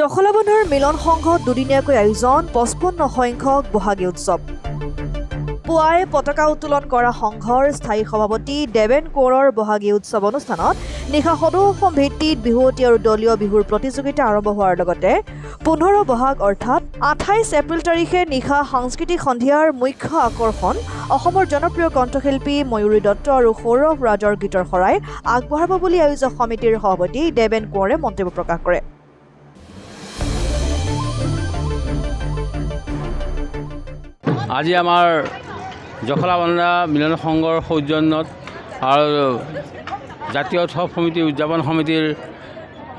জখলাবন্ধাৰ মিলন সংঘত দুদিনীয়াকৈ আয়োজন 55 সংখ্যক বহাগী উৎসৱ। পুৱাই পতাকা উত্তোলন কৰা সংঘৰ স্থায়ী সভাপতি দেৱেন কোঁৱৰৰ বহাগী উৎসৱ অনুষ্ঠানত নিশা সদৌ অসম ভিত্তিত বিহুৱতী আৰু দলীয় বিহুৰ প্ৰতিযোগিতা আৰম্ভ হোৱাৰ লগতে 15 বহাগ অৰ্থাৎ 28 এপ্ৰিল তাৰিখে নিশা সাংস্কৃতিক সন্ধিয়াৰ মুখ্য আকৰ্ষণ অসমৰ জনপ্ৰিয় কণ্ঠশিল্পী ময়ূৰী দত্ত আৰু সৌৰভ ৰাজৰ গীতৰ শৰাই আগবঢ়াব বুলি আয়োজক সমিতিৰ সভাপতি দেৱেন কোঁৱৰে মন্তব্য প্ৰকাশ কৰে। আজি আমাৰ জখলাবন্ধা মিলন সংঘৰ সৌজন্যত আৰু জাতীয় উৎসৱ সমিতি উদযাপন সমিতিৰ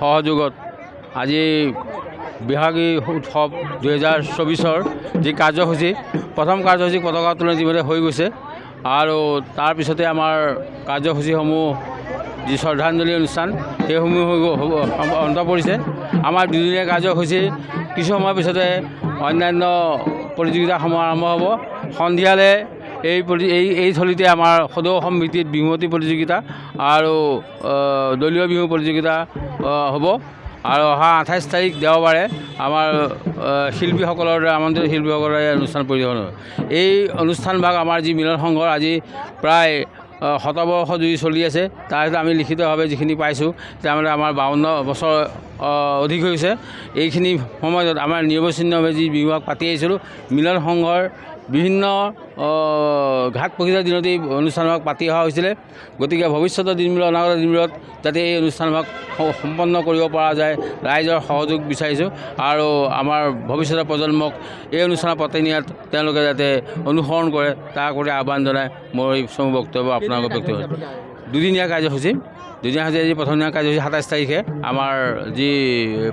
সহযোগত আজি বহাগী উৎসৱ 2024ৰ যি কাৰ্যসূচী প্ৰথম কাৰ্যসূচী পতাকা উত্তোলন ইতিমধ্যে হৈ গৈছে আৰু তাৰপিছতে আমাৰ কাৰ্যসূচীসমূহ যি শ্ৰদ্ধাঞ্জলি অনুষ্ঠান সেইসমূহ অন্ত পৰিছে। আমাৰ দুদিনীয়া কাৰ্যসূচী কিছু সময়ৰ পিছতে অন্যান্য প্ৰতিযোগিতাসমূহ আৰম্ভ হ'ব। সন্ধিয়ালৈ এই থলীতে আমাৰ সদৌ অসম ভিত্তিত বিহুৱতী প্ৰতিযোগিতা আৰু দলীয় বিহু প্ৰতিযোগিতা হ'ব আৰু অহা 28 তাৰিখ দেওবাৰে আমাৰ শিল্পীসকলৰ আমন্ত্ৰিত শিল্পীসকলে অনুষ্ঠান পৰিৱেশন হ'ব। এই অনুষ্ঠানভাগ আমাৰ যি মিলন সংঘৰ আজি প্ৰায় শতবৰ্ষ জুৰি চলি আছে। তাৰ আমি লিখিতভাৱে যিখিনি পাইছোঁ তাৰমানে আমাৰ 52 বছৰ অধিক হৈছে। এইখিনি সময়ত আমাৰ নিৰৱচ্ছিন্নভাৱে যি বিহুভাগ পাতি আহিছিলোঁ মিলন সংঘৰ বিভিন্ন ঘাট প্ৰকৃতিৰ দিনতে এই অনুষ্ঠানভাগ পাতি অহা হৈছিলে। গতিকে ভৱিষ্যতৰ দিনবিলাক অনাগত দিনবোৰত যাতে এই অনুষ্ঠানভাগ সম্পন্ন কৰিব পৰা যায় ৰাইজৰ সহযোগ বিচাৰিছোঁ আৰু আমাৰ ভৱিষ্যতৰ প্ৰজন্মক এই অনুষ্ঠান পাতি নিয়াত তেওঁলোকে যাতে অনুসৰণ কৰে তাৰ কৰি আহ্বান জনাই মোৰ এই চমু বক্তব্য আপোনালোকৰ ব্যক্তিগত দুদিনীয়া কাৰ্যসূচী আজি প্ৰথম দিনীয়া কাৰ্যসূচী 27 তাৰিখে আমাৰ যি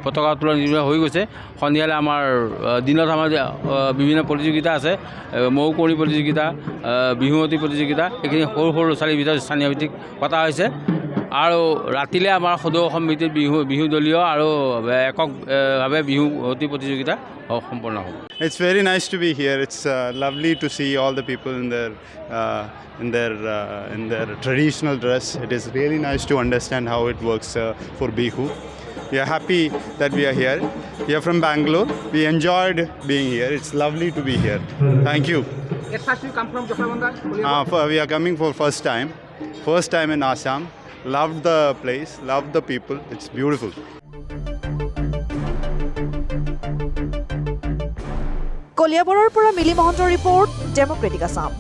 পতাকা উত্তোলন হৈ গৈছে। সন্ধিয়ালৈ আমাৰ দিনত আমাৰ বিভিন্ন প্ৰতিযোগিতা আছে, মৌ কুঁৱৰী প্ৰতিযোগিতা, বিহুৱতী প্ৰতিযোগিতা, এইখিনি সৰু সৰু ল'ৰা ছোৱালীৰ ভিতৰত স্থানীয় ভিত্তিক পতা হৈছে আৰু ৰাতিলৈ আমাৰ সদৌ অসম ভিত্তিত বিহু দলীয় আৰু এককভাৱে বিহুৱতী প্ৰতিযোগিতা সম্পন্ন হ'ব। It's very nice to be here. It's lovely to see all the people in their traditional dress. It is really nice to understand how it works for Bihu. We are happy that we are here. We are from Bangalore. We enjoyed being here. It's lovely to be here. Thank you. First you come from Jokhalabandha? We are coming for first time in Assam. Loved the place, loved the people. It's beautiful. কলিয়াবৰৰ পৰা মিলি মহন্তৰ report democratic Assam.